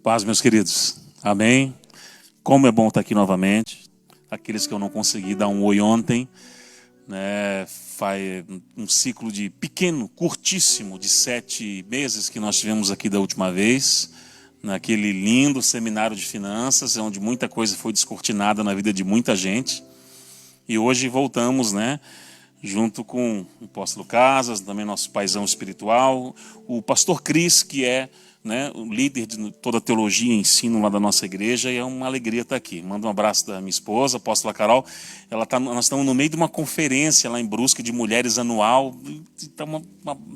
Paz, meus queridos. Amém. Como é bom estar aqui novamente. Aqueles que eu não consegui dar um oi ontem, né, faz um ciclo de pequeno, curtíssimo, de 7 meses que nós tivemos aqui da última vez, naquele lindo seminário de finanças, onde muita coisa foi descortinada na vida de muita gente. E hoje voltamos, né, junto com o apóstolo Casas, também nosso paizão espiritual, o pastor Cris, que é, né, o líder de toda a teologia e ensino lá da nossa igreja, e é uma alegria estar aqui. Manda um abraço da minha esposa, a apóstola Carol. Nós estamos no meio de uma conferência lá em Brusque de mulheres anual, então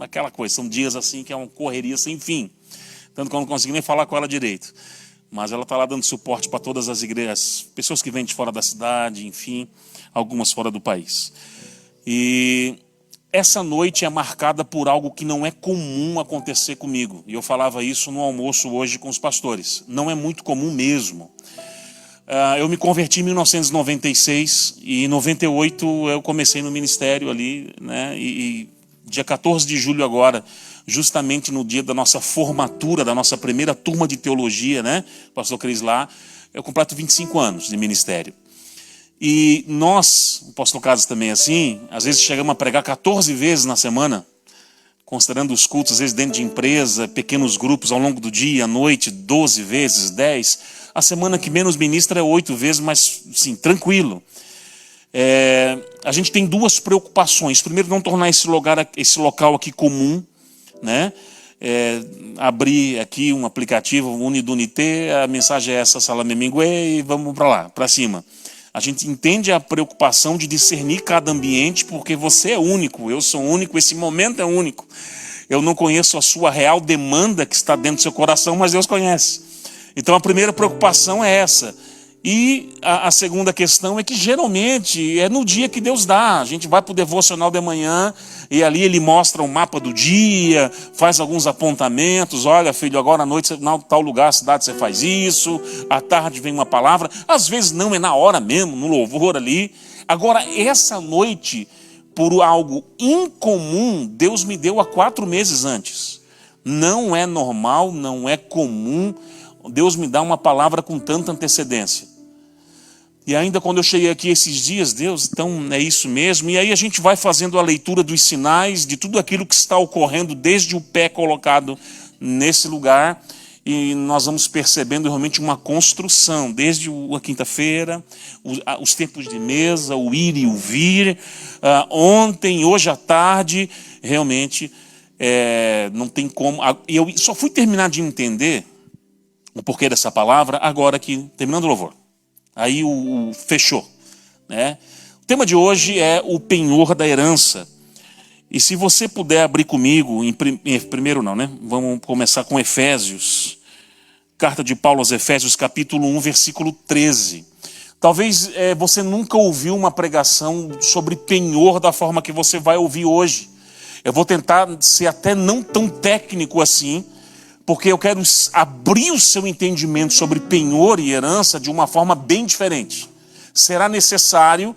aquela coisa, são dias assim que é uma correria sem fim, tanto que eu não consegui nem falar com ela direito. Mas ela está lá dando suporte para todas as igrejas, pessoas que vêm de fora da cidade, enfim, algumas fora do país. E essa noite é marcada por algo que não é comum acontecer comigo. E eu falava isso no almoço hoje com os pastores. Não é muito comum mesmo. Eu me converti em 1996 e em 98 eu comecei no ministério ali, né? E dia 14 de julho agora, justamente no dia da nossa formatura, da nossa primeira turma de teologia, né? Pastor Cris lá, eu completo 25 anos de ministério. E nós, o apóstolo Casas também assim, às vezes chegamos a pregar 14 vezes na semana, considerando os cultos, às vezes dentro de empresa, pequenos grupos ao longo do dia, à noite, 12 vezes, 10. A semana que menos ministra é 8 vezes, mas sim, tranquilo. A gente tem 2 preocupações. Primeiro, não tornar esse local aqui comum, né? Abrir aqui um aplicativo Unidunité, a mensagem é essa, Salame Mingue, e vamos para lá, para cima. A gente entende a preocupação de discernir cada ambiente, porque você é único, eu sou único, esse momento é único. Eu não conheço a sua real demanda que está dentro do seu coração, mas Deus conhece. Então a primeira preocupação é essa. E a segunda questão é que geralmente é no dia que Deus dá. A gente vai para o devocional de manhã e ali ele mostra o mapa do dia, faz alguns apontamentos. Olha, filho, agora à noite, em tal lugar, cidade, você faz isso. À tarde vem uma palavra. Às vezes não é na hora mesmo, no louvor ali. Agora, essa noite, por algo incomum, Deus me deu há 4 meses antes. Não é normal, não é comum Deus me dá uma palavra com tanta antecedência. E ainda quando eu cheguei aqui esses dias, Deus, então é isso mesmo. E aí a gente vai fazendo a leitura dos sinais, de tudo aquilo que está ocorrendo desde o pé colocado nesse lugar. E nós vamos percebendo realmente uma construção, desde a quinta-feira, os tempos de mesa, o ir e o vir. Ontem, hoje à tarde, realmente não tem como. Eu só fui terminar de entender o porquê dessa palavra agora aqui, terminando o louvor. Aí fechou, né? O tema de hoje é o penhor da herança. E se você puder abrir comigo, primeiro não, né? Vamos começar com Efésios. Carta de Paulo aos Efésios, capítulo 1, versículo 13. Talvez você nunca ouviu uma pregação sobre penhor da forma que você vai ouvir hoje. Eu vou tentar ser até não tão técnico assim, porque eu quero abrir o seu entendimento sobre penhor e herança de uma forma bem diferente. Será necessário,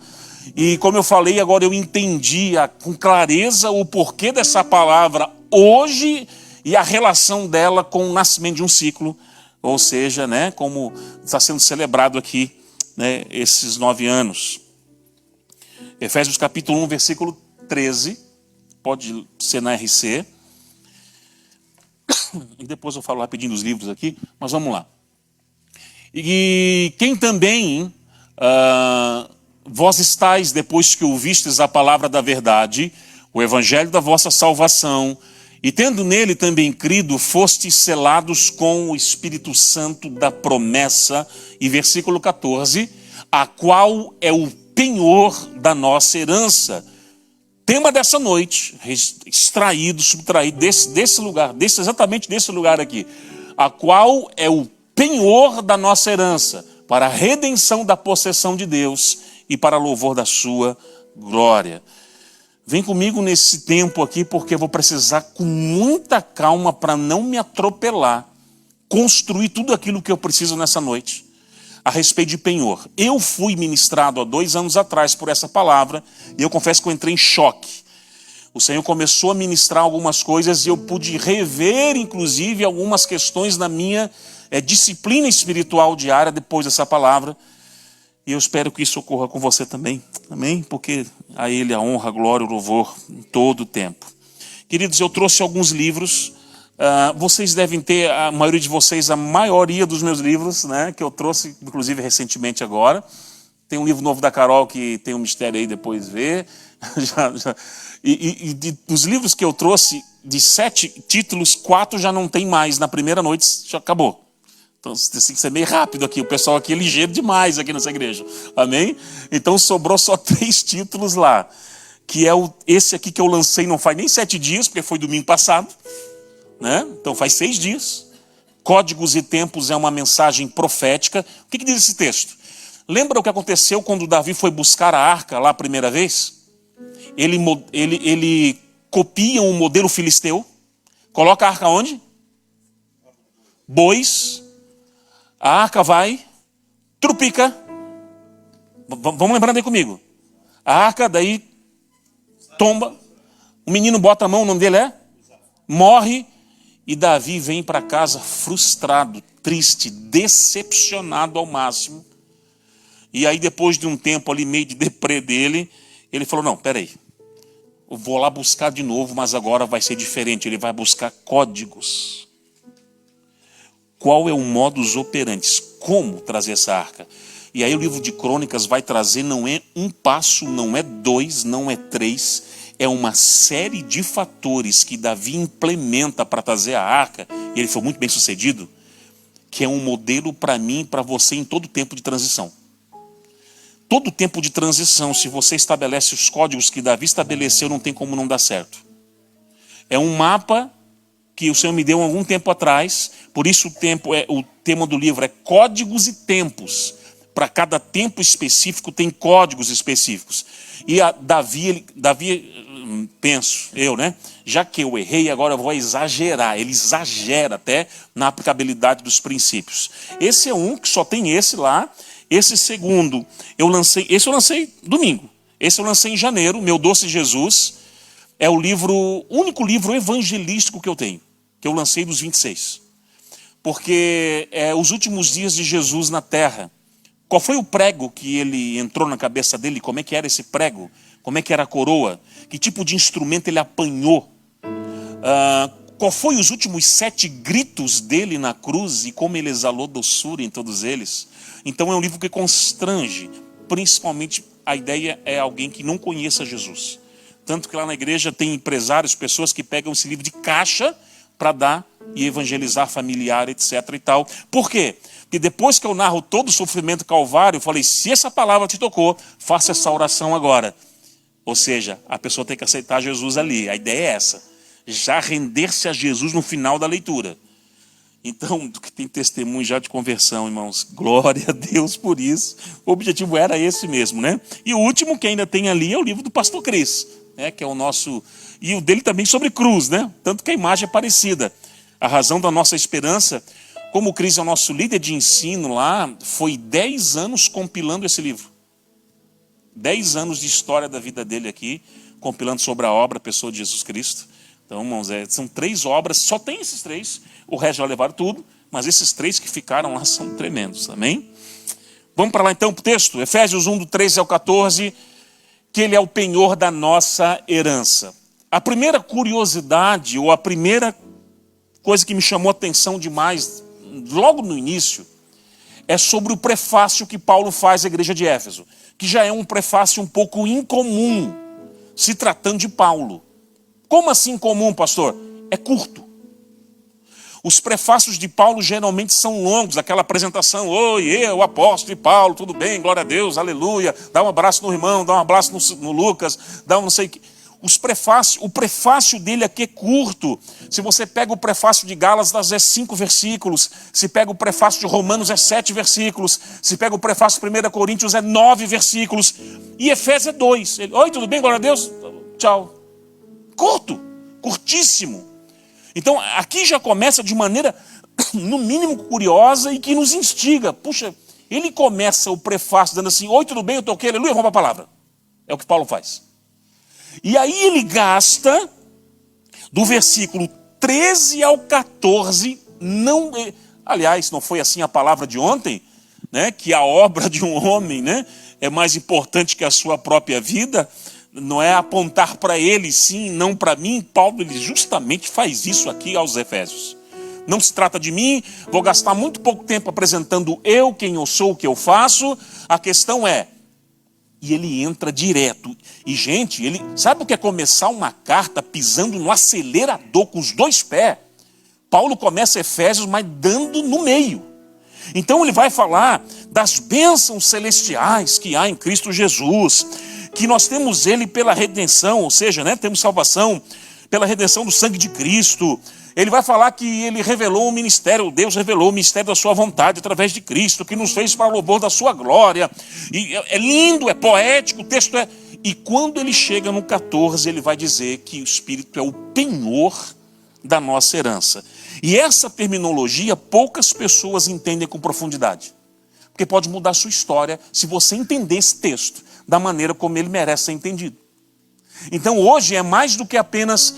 e como eu falei, agora eu entendi com clareza o porquê dessa palavra hoje e a relação dela com o nascimento de um ciclo, ou seja, né, como está sendo celebrado aqui, né, esses 9 anos. Efésios capítulo 1, versículo 13, pode ser na RC. E depois eu falo rapidinho dos livros aqui, mas vamos lá. E quem também, vós estáis, depois que ouvistes a palavra da verdade, o evangelho da vossa salvação, e tendo nele também crido, fostes selados com o Espírito Santo da promessa, e versículo 14, a qual é o penhor da nossa herança. Tema dessa noite, extraído, subtraído desse lugar, exatamente desse lugar aqui, a qual é o penhor da nossa herança, para a redenção da possessão de Deus e para louvor da sua glória. Vem comigo nesse tempo aqui, porque eu vou precisar com muita calma para não me atropelar, construir tudo aquilo que eu preciso nessa noite. A respeito de penhor. Eu fui ministrado há 2 anos atrás por essa palavra e eu confesso que eu entrei em choque. O Senhor começou a ministrar algumas coisas e eu pude rever, inclusive, algumas questões na minha é disciplina espiritual diária depois dessa palavra. E eu espero que isso ocorra com você também. Amém? Porque a Ele a honra, a glória, o louvor em todo o tempo. Queridos, eu trouxe alguns livros. Vocês devem ter, a maioria de vocês, a maioria dos meus livros, né? Que eu trouxe, inclusive, recentemente agora. Tem um livro novo da Carol que tem um mistério aí, depois vê. Dos livros que eu trouxe, de 7 títulos, 4 já não tem mais. Na primeira noite já acabou. Então tem que ser meio rápido aqui. O pessoal aqui é ligeiro demais aqui nessa igreja. Amém? Então sobrou só 3 títulos lá. Que é esse aqui que eu lancei não faz nem 7 dias, porque foi domingo passado. Né? Então faz 6 dias. Códigos e Tempos é uma mensagem profética. O que diz esse texto? Lembra o que aconteceu quando Davi foi buscar a arca lá a primeira vez? Ele copia um modelo filisteu. Coloca a arca onde? Bois. A arca vai, trupica. Vamos lembrando aí comigo. A arca daí tomba. O menino bota a mão, o nome dele é? Morre. E Davi vem para casa frustrado, triste, decepcionado ao máximo. E aí depois de um tempo ali meio de deprê dele, ele falou, não, peraí. Eu vou lá buscar de novo, mas agora vai ser diferente. Ele vai buscar códigos. Qual é o modus operandi? Como trazer essa arca? E aí o livro de Crônicas vai trazer, não é um passo, não é 2, não é 3, é uma série de fatores que Davi implementa para trazer a arca, e ele foi muito bem sucedido, que é um modelo para mim e para você em todo tempo de transição. Todo tempo de transição, se você estabelece os códigos que Davi estabeleceu, não tem como não dar certo. É um mapa que o Senhor me deu há algum tempo atrás, por isso o tema do livro é Códigos e Tempos. Para cada tempo específico tem códigos específicos. E Davi, penso eu, né? Já que eu errei, agora eu vou exagerar. Ele exagera até na aplicabilidade dos princípios. Esse é um que só tem esse lá. Esse segundo, eu lancei domingo. Esse eu lancei em janeiro, Meu Doce Jesus. É o único livro evangelístico que eu tenho, que eu lancei dos 26. Porque é os últimos dias de Jesus na terra. Qual foi o prego que ele entrou na cabeça dele? Como é que era esse prego? Como é que era a coroa? Que tipo de instrumento ele apanhou? Qual foi os últimos 7 gritos dele na cruz e como ele exalou doçura em todos eles? Então é um livro que constrange, principalmente a ideia é alguém que não conheça Jesus. Tanto que lá na igreja tem empresários, pessoas que pegam esse livro de caixa para dar e evangelizar familiar, etc. e tal. Por quê? Porque depois que eu narro todo o sofrimento calvário, eu falei, se essa palavra te tocou, faça essa oração agora. Ou seja, a pessoa tem que aceitar Jesus ali. A ideia é essa. Já render-se a Jesus no final da leitura. Então, que tem testemunho já de conversão, irmãos. Glória a Deus por isso. O objetivo era esse mesmo, né? E o último que ainda tem ali é o livro do pastor Cris, né? Que é o nosso... E o dele também sobre cruz, né? Tanto que a imagem é parecida. A razão da nossa esperança, como o Cris é o nosso líder de ensino lá, foi 10 anos compilando esse livro. 10 anos de história da vida dele aqui, compilando sobre a obra, a pessoa de Jesus Cristo. Então, irmãos, são 3 obras, só tem esses 3. O resto já levaram tudo, mas esses 3 que ficaram lá são tremendos, amém? Vamos para lá então para o texto, Efésios 1, do 13 ao 14, que ele é o penhor da nossa herança. A primeira curiosidade, ou a primeira coisa que me chamou a atenção demais, logo no início, é sobre o prefácio que Paulo faz à igreja de Éfeso, que já é um prefácio um pouco incomum, se tratando de Paulo. Como assim comum, pastor? É curto. Os prefácios de Paulo geralmente são longos, aquela apresentação, oi, eu, apóstolo Paulo, tudo bem, glória a Deus, aleluia, dá um abraço no irmão, dá um abraço no Lucas, dá um não sei o que. O prefácio dele aqui é curto. Se você pega o prefácio de Gálatas é 5 versículos, se pega o prefácio de Romanos é 7 versículos, se pega o prefácio de 1 Coríntios é 9 versículos, e Efésios é 2. Oi, tudo bem, glória a Deus? Tchau. Curto, curtíssimo. Então aqui já começa de maneira no mínimo curiosa e que nos instiga. Puxa, ele começa o prefácio dando assim, oi, tudo bem, eu estou aqui, aleluia, vamos para a palavra. É o que Paulo faz. E aí ele gasta do versículo 13 ao 14, Aliás, não foi assim a palavra de ontem, né? Que a obra de um homem, né, é mais importante que a sua própria vida. Não é apontar para ele sim, não para mim. Paulo ele justamente faz isso aqui aos Efésios. Não se trata de mim, vou gastar muito pouco tempo apresentando eu, quem eu sou, o que eu faço. A questão é, e ele entra direto. E gente, ele sabe o que é começar uma carta pisando no acelerador com os dois pés? Paulo começa Efésios, mas dando no meio. Então ele vai falar das bênçãos celestiais que há em Cristo Jesus, que nós temos ele pela redenção, ou seja, né, temos salvação pela redenção do sangue de Cristo. Ele vai falar que ele revelou o ministério, Deus revelou o ministério da sua vontade através de Cristo, que nos fez para o louvor da sua glória. E é lindo, é poético, o texto é... E quando ele chega no 14, ele vai dizer que o Espírito é o penhor da nossa herança. E essa terminologia poucas pessoas entendem com profundidade. Porque pode mudar a sua história se você entender esse texto da maneira como ele merece ser entendido. Então hoje é mais do que apenas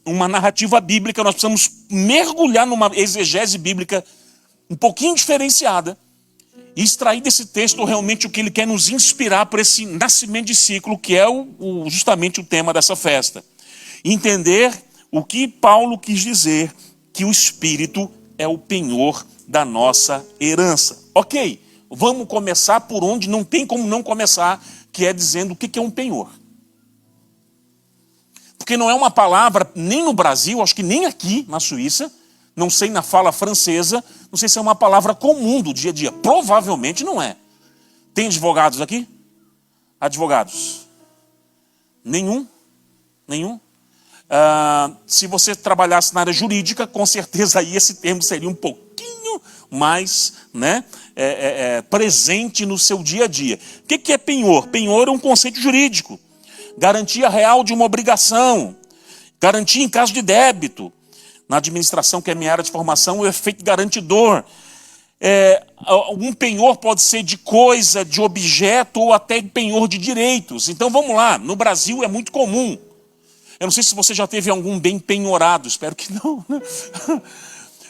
uma narrativa bíblica, nós precisamos mergulhar numa exegese bíblica um pouquinho diferenciada e extrair desse texto realmente o que ele quer nos inspirar para esse nascimento de ciclo, que é justamente o tema dessa festa. Entender o que Paulo quis dizer, que o Espírito é o penhor da nossa herança. Ok, vamos começar por onde não tem como não começar, que é dizendo o que é um penhor. Porque não é uma palavra, nem no Brasil, acho que nem aqui na Suíça, não sei na fala francesa, não sei se é uma palavra comum do dia a dia. Provavelmente não é. Tem advogados aqui? Advogados? Nenhum? Nenhum? Se você trabalhasse na área jurídica, com certeza aí esse termo seria um pouquinho mais, né, presente no seu dia a dia. O que é penhor? Penhor é um conceito jurídico. Garantia real de uma obrigação. Garantia em caso de débito. Na administração, que é a minha área de formação, o efeito garantidor. Um penhor pode ser de coisa, de objeto ou até penhor de direitos. Então vamos lá, no Brasil é muito comum. Eu não sei se você já teve algum bem penhorado, espero que não, né?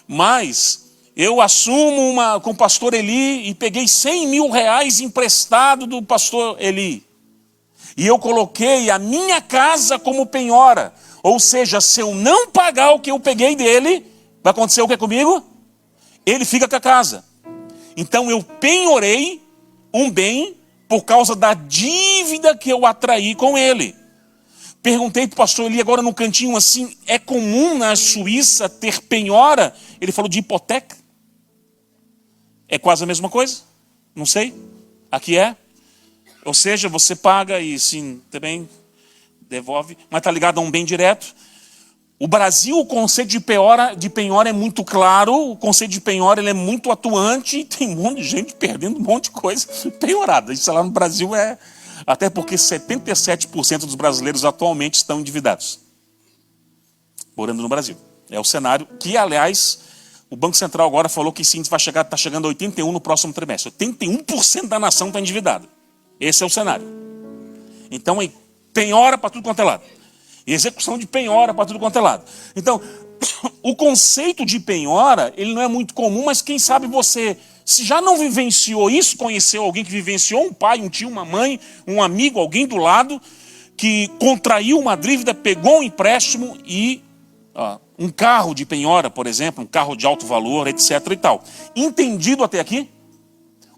Mas eu assumo com o pastor Eli e peguei 100 mil reais emprestado do pastor Eli. E eu coloquei a minha casa como penhora. Ou seja, se eu não pagar o que eu peguei dele, vai acontecer o que comigo? Ele fica com a casa. Então eu penhorei um bem por causa da dívida que eu atraí com ele. Perguntei para o pastor Eli agora no cantinho assim, é comum na Suíça ter penhora? Ele falou de hipoteca. É quase a mesma coisa? Não sei. Aqui é. Ou seja, você paga e sim, também devolve, mas está ligado a um bem direto. O Brasil, o conceito de penhora é muito claro, o conceito de penhora ele é muito atuante e tem um monte de gente perdendo um monte de coisa penhorada. Isso lá no Brasil é... Até porque 77% dos brasileiros atualmente estão endividados. Morando no Brasil. É o cenário que, aliás, o Banco Central agora falou que sim, está chegando a 81% no próximo trimestre. 81% da nação está endividada. Esse é o cenário. Então, penhora para tudo quanto é lado. Execução de penhora para tudo quanto é lado. Então, o conceito de penhora, ele não é muito comum, mas quem sabe você, se já não vivenciou isso, conheceu alguém que vivenciou, um pai, um tio, uma mãe, um amigo, alguém do lado, que contraiu uma dívida, pegou um empréstimo e um carro de penhora, por exemplo, um carro de alto valor, etc. e tal. Entendido até aqui?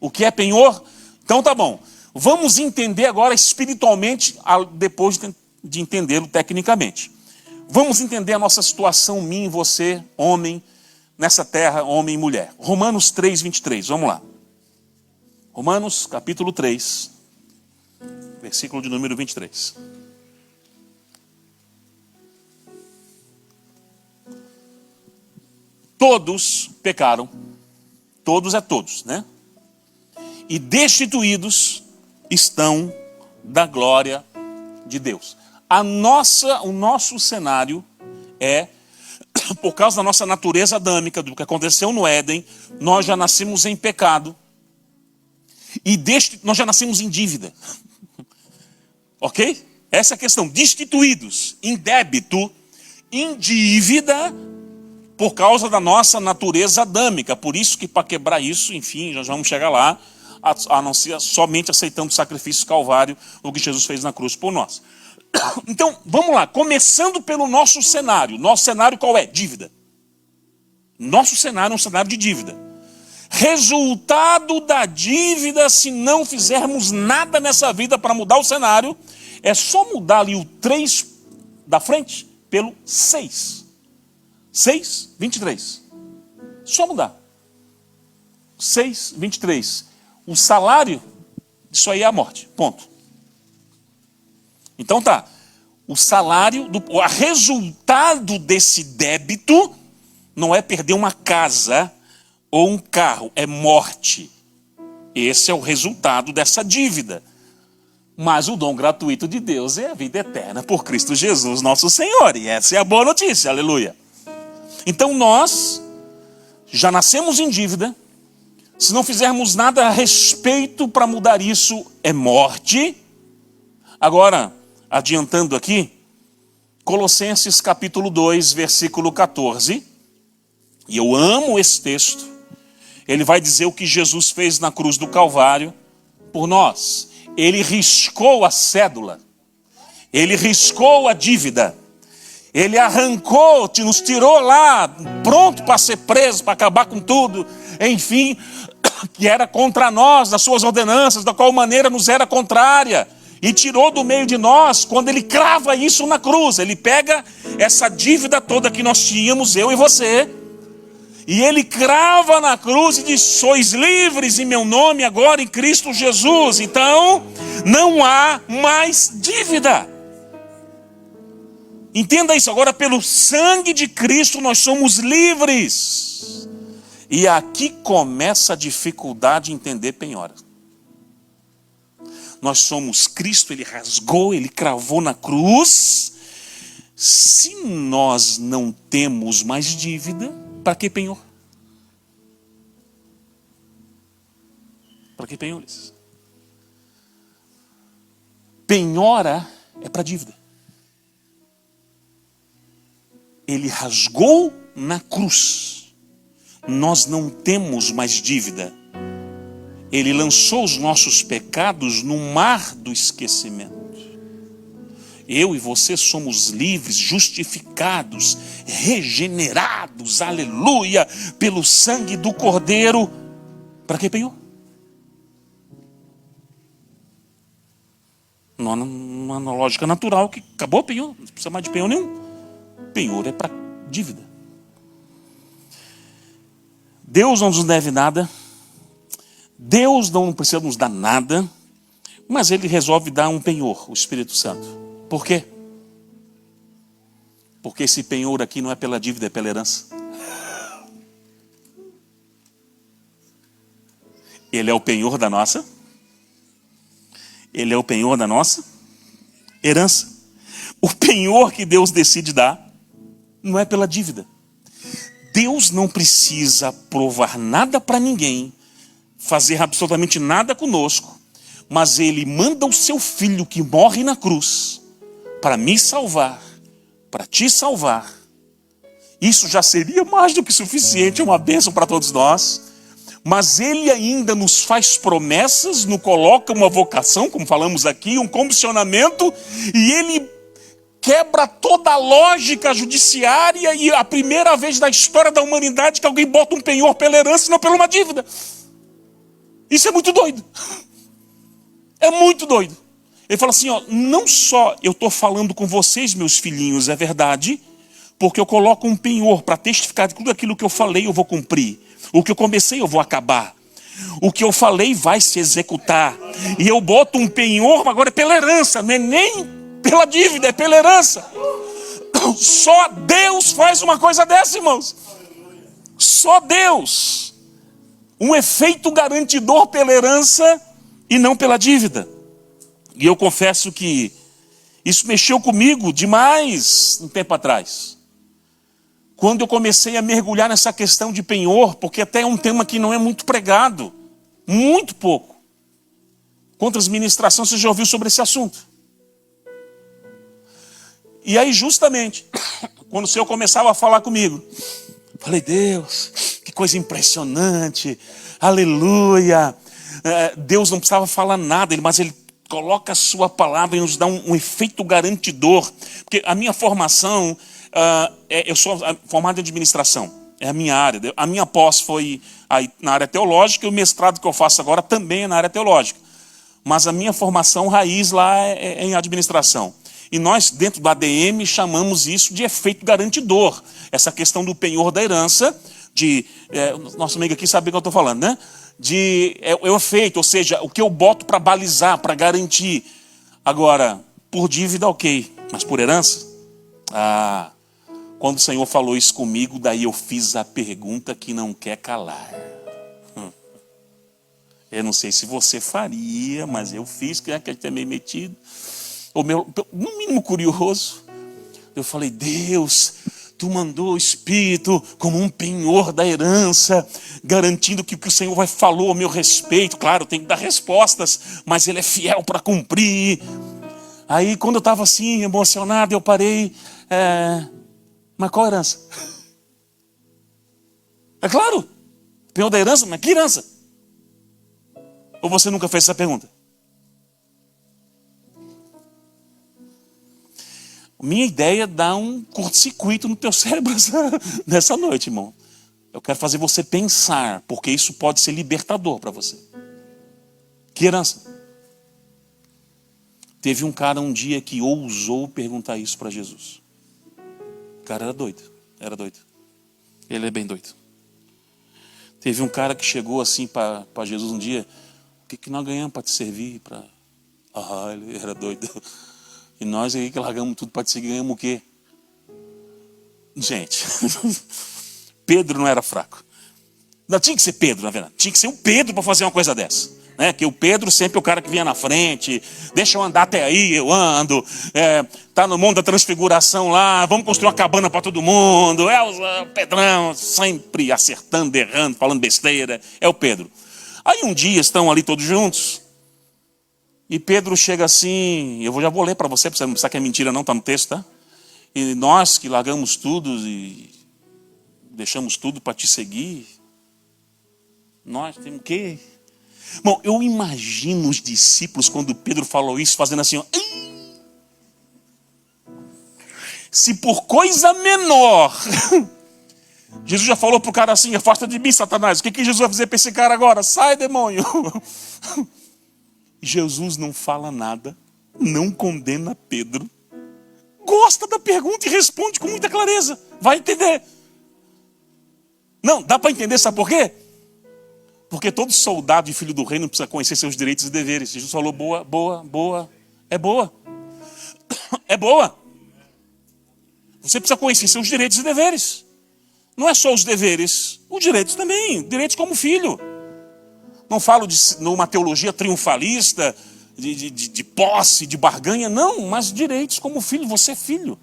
O que é penhor? Então tá bom. Vamos entender agora espiritualmente, depois de entendê-lo tecnicamente. Vamos entender a nossa situação, mim e você, homem, nessa terra, homem e mulher. Romanos 3, 23, vamos lá. Romanos, capítulo 3, versículo de número 23. Todos pecaram, todos é todos, né? E destituídos estão da glória de Deus. O nosso cenário é, por causa da nossa natureza adâmica, do que aconteceu no Éden, nós já nascemos em pecado. E nós já nascemos em dívida. Ok? Essa é a questão. Destituídos, em débito, em dívida, por causa da nossa natureza adâmica. Por isso que para quebrar isso, enfim, nós vamos chegar lá, a não ser somente aceitando o sacrifício calvário, o que Jesus fez na cruz por nós. Então, vamos lá, começando pelo nosso cenário. Nosso cenário qual é? Dívida. Nosso cenário é um cenário de dívida. Resultado da dívida, se não fizermos nada nessa vida para mudar o cenário, é só mudar ali o 3 da frente pelo 6. 6, 23. Só mudar. 6, 23. O salário, isso aí é a morte. Ponto. Então tá. O salário, o resultado desse débito não é perder uma casa ou um carro, é morte. Esse é o resultado dessa dívida. Mas o dom gratuito de Deus é a vida eterna por Cristo Jesus, nosso Senhor. E essa é a boa notícia, aleluia. Então nós já nascemos em dívida. Se não fizermos nada a respeito para mudar isso, é morte. Agora, adiantando aqui, Colossenses capítulo 2, versículo 14. E eu amo esse texto. Ele vai dizer o que Jesus fez na cruz do Calvário por nós. Ele riscou a cédula. Ele riscou a dívida. Ele arrancou, nos tirou lá, pronto para ser preso, para acabar com tudo. Enfim, que era contra nós, das suas ordenanças, da qual maneira nos era contrária. E tirou do meio de nós, quando ele crava isso na cruz. Ele pega essa dívida toda que nós tínhamos, eu e você, e ele crava na cruz e diz: sois livres em meu nome agora em Cristo Jesus. Então, não há mais dívida. Entenda isso, agora pelo sangue de Cristo nós somos livres. E aqui começa a dificuldade de entender penhora. Nós somos Cristo, ele rasgou, ele cravou na cruz. Se nós não temos mais dívida, para que penhor? Para que penhores? Penhora é para dívida. Ele rasgou na cruz. Nós não temos mais dívida. Ele lançou os nossos pecados no mar do esquecimento. Eu e você somos livres, justificados, regenerados, aleluia, pelo sangue do Cordeiro. Para que penhor? Não é na lógica natural que acabou o penhor, não precisa mais de penhor nenhum. Penhor é para dívida. Deus não nos deve nada. Deus não precisa nos dar nada. Mas ele resolve dar um penhor, o Espírito Santo. Por quê? Porque esse penhor aqui não é pela dívida, é pela herança. Ele é o penhor da nossa. Ele é o penhor da nossa herança. O penhor que Deus decide dar não é pela dívida. Deus não precisa provar nada para ninguém, fazer absolutamente nada conosco, mas ele manda o seu filho que morre na cruz para me salvar, para te salvar. Isso já seria mais do que suficiente, é uma bênção para todos nós. Mas ele ainda nos faz promessas, nos coloca uma vocação, como falamos aqui, um comissionamento, e ele quebra toda a lógica judiciária, e a primeira vez na história da humanidade que alguém bota um penhor pela herança e não pela uma dívida. Isso é muito doido. É muito doido. Ele fala assim, ó, não só eu estou falando com vocês, meus filhinhos, é verdade, porque eu coloco um penhor para testificar de tudo aquilo que eu falei, eu vou cumprir. O que eu comecei, eu vou acabar. O que eu falei vai se executar. E eu boto um penhor, agora é pela herança, não é nem pela dívida, é pela herança. Só Deus faz uma coisa dessa, irmãos. Só Deus. Um efeito garantidor pela herança e não pela dívida. E eu confesso que isso mexeu comigo demais um tempo atrás. Quando eu comecei a mergulhar nessa questão de penhor, porque até é um tema que não é muito pregado, muito pouco. Quantas ministrações você já ouviu sobre esse assunto? E aí justamente, quando o Senhor começava a falar comigo Falei, Deus, que coisa impressionante, aleluia. Deus não precisava falar nada, mas Ele coloca a sua palavra e nos dá um efeito garantidor. Porque a minha formação, eu sou formado em administração, é a minha área. A minha pós foi na área teológica e o mestrado que eu faço agora também é na área teológica. Mas a minha formação raiz lá é em administração. E nós, dentro do ADM, chamamos isso de efeito garantidor. Essa questão do penhor da herança, nosso amigo aqui sabe o que eu estou falando, né? É o efeito, ou seja, o que eu boto para balizar, para garantir. Agora, por dívida, ok. Mas por herança? Quando o Senhor falou isso comigo, daí eu fiz a pergunta que não quer calar. Eu não sei se você faria, mas eu fiz, que ele tem meio metido. No mínimo curioso. Eu falei, Deus, Tu mandou o Espírito como um penhor da herança, garantindo que o que o Senhor falou a meu respeito. Claro, tem que dar respostas, mas Ele é fiel para cumprir. Aí, quando eu estava assim, emocionado, eu parei. Mas qual herança? É claro, penhor da herança, mas que herança? Ou você nunca fez essa pergunta? Minha ideia é dar um curto-circuito no teu cérebro nessa noite, irmão. Eu quero fazer você pensar, porque isso pode ser libertador para você. Que herança? Teve um cara um dia que ousou perguntar isso para Jesus. O cara era doido. Ele é bem doido. Teve um cara que chegou assim para Jesus um dia. O que nós ganhamos para te servir? Ele era doido. E nós aí que largamos tudo para te seguir, ganhamos o quê? Gente, Pedro não era fraco. Não tinha que ser Pedro, na verdade. Tinha que ser o Pedro para fazer uma coisa dessa. Né? Que o Pedro sempre é o cara que vinha na frente. Deixa eu andar até aí, eu ando. Tá no mundo da transfiguração lá. Vamos construir uma cabana para todo mundo. O Pedrão, sempre acertando, errando, falando besteira. É o Pedro. Aí um dia estão ali todos juntos. E Pedro chega assim, já vou ler para você não pensar que é mentira não, está no texto, tá? E nós que largamos tudo e deixamos tudo para te seguir, nós temos que... Bom, eu imagino os discípulos quando Pedro falou isso, fazendo assim, ó. Se por coisa menor... Jesus já falou para o cara assim, afasta de mim, Satanás. O que Jesus vai fazer para esse cara agora? Sai, demônio! Jesus não fala nada, não condena Pedro, gosta da pergunta e responde com muita clareza. Vai entender. Não, dá para entender, sabe por quê? Porque todo soldado e filho do reino precisa conhecer seus direitos e deveres. Jesus falou boa, é boa. É boa. Você precisa conhecer seus direitos e deveres. Não é só os deveres, os direitos também, direitos como filho. Não falo de uma teologia triunfalista, de posse, de barganha, não, mas direitos como filho, você é filho.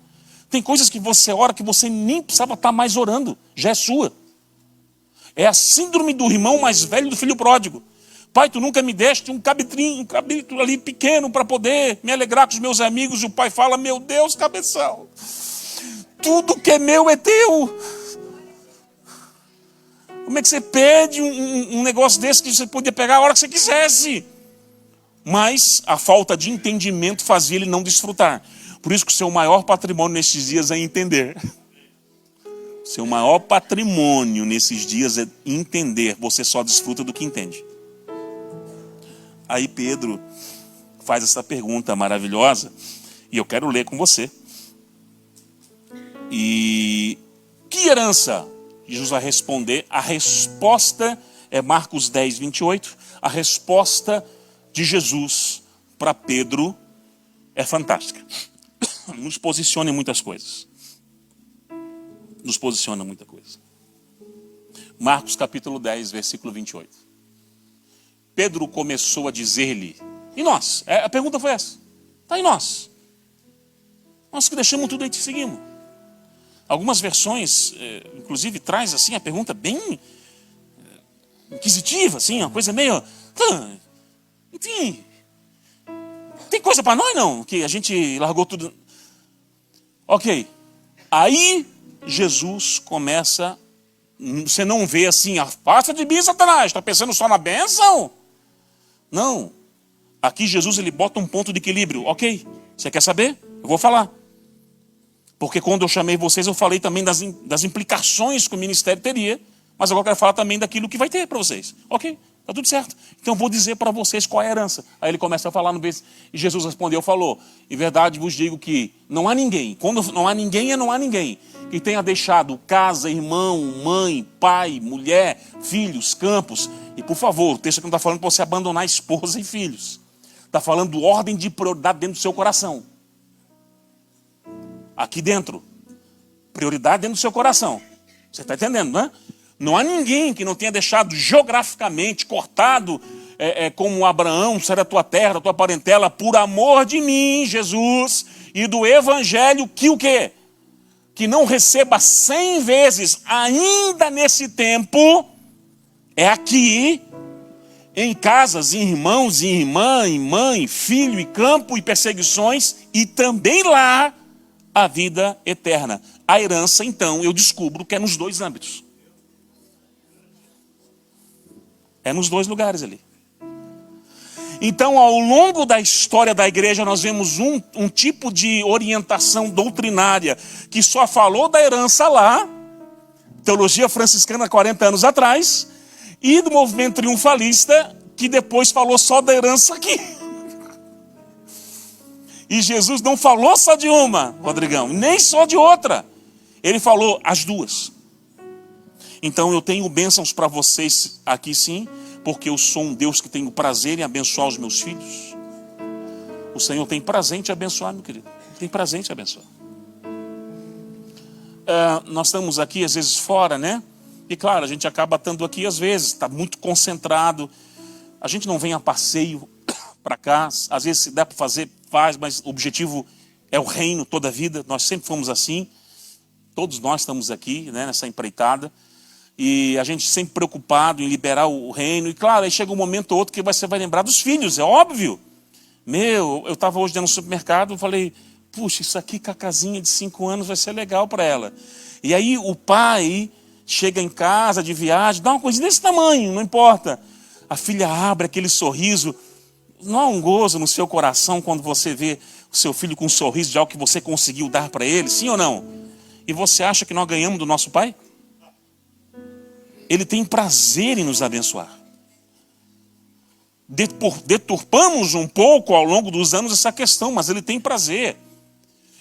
Tem coisas que você ora que você nem precisava estar mais orando, já é sua. É a síndrome do irmão mais velho do filho pródigo. Pai, tu nunca me deste um cabrito ali pequeno para poder me alegrar com os meus amigos. E o pai fala, meu Deus, cabeção, tudo que é meu é teu. Como é que você pede um negócio desse que você podia pegar a hora que você quisesse? Mas a falta de entendimento fazia ele não desfrutar. Por isso que o seu maior patrimônio nesses dias é entender. O seu maior patrimônio nesses dias é entender. Você só desfruta do que entende. Aí Pedro faz essa pergunta maravilhosa. E eu quero ler com você. E que herança? Jesus vai responder, a resposta é Marcos 10, 28, a resposta de Jesus para Pedro é fantástica. Nos posiciona em muitas coisas. Nos posiciona em muita coisa. Marcos capítulo 10, versículo 28. Pedro começou a dizer-lhe, e nós? A pergunta foi essa. Tá, e nós? Nós que deixamos tudo e te seguimos. Algumas versões, inclusive, traz assim a pergunta bem inquisitiva, assim, uma coisa meio... Enfim, tem coisa para nós não? Que a gente largou tudo... Ok, aí Jesus começa Você não vê assim, afasta de mim, Satanás, está pensando só na bênção? Não. Aqui Jesus ele bota um ponto de equilíbrio. Ok, você quer saber? Eu vou falar. Porque quando eu chamei vocês, eu falei também das implicações que o ministério teria. Mas agora eu quero falar também daquilo que vai ter para vocês. Ok, está tudo certo. Então eu vou dizer para vocês qual é a herança. Aí ele começa a falar no verso. E Jesus respondeu, falou, em verdade vos digo que não há ninguém. Quando não há ninguém, não há ninguém. Que tenha deixado casa, irmão, mãe, pai, mulher, filhos, campos. E por favor, o texto aqui não está falando para você abandonar esposa e filhos. Está falando ordem de prioridade dentro do seu coração. Aqui dentro. Prioridade dentro do seu coração. Você está entendendo, né? Não há ninguém que não tenha deixado geograficamente cortado, como Abraão, sai da tua terra, da tua parentela, por amor de mim, Jesus, e do evangelho, que o quê? Que não receba 100 vezes, ainda nesse tempo, é aqui, em casas, em irmãos e irmã, em mãe, filho e campo e perseguições, e também lá, a vida eterna. A herança, então, eu descubro que é nos dois âmbitos. É nos dois lugares ali. Então, ao longo da história da igreja, nós vemos um tipo de orientação doutrinária que só falou da herança lá, teologia franciscana 40 anos atrás, e do movimento triunfalista, que depois falou só da herança aqui. E Jesus não falou só de uma, Rodrigão, nem só de outra. Ele falou as duas. Então eu tenho bênçãos para vocês aqui sim, porque eu sou um Deus que tenho prazer em abençoar os meus filhos. O Senhor tem prazer em te abençoar, meu querido. Tem prazer em te abençoar. Nós estamos aqui às vezes fora, né? E claro, a gente acaba estando aqui às vezes, está muito concentrado. A gente não vem a passeio para cá. Às vezes se der para fazer, faz, mas o objetivo é o reino toda a vida. Nós sempre fomos assim. Todos nós estamos aqui, né, nessa empreitada. E a gente sempre preocupado em liberar o reino. E claro, aí chega um momento ou outro que você vai lembrar dos filhos, é óbvio. Eu estava hoje dentro do supermercado, eu falei, puxa, isso aqui com a casinha de 5 anos vai ser legal para ela. E aí o pai chega em casa de viagem, dá uma coisinha desse tamanho, não importa. A filha abre aquele sorriso. Não há um gozo no seu coração quando você vê o seu filho com um sorriso de algo que você conseguiu dar para ele, sim ou não? E você acha que nós ganhamos do nosso pai? Ele tem prazer em nos abençoar. Deturpamos um pouco ao longo dos anos essa questão, mas ele tem prazer.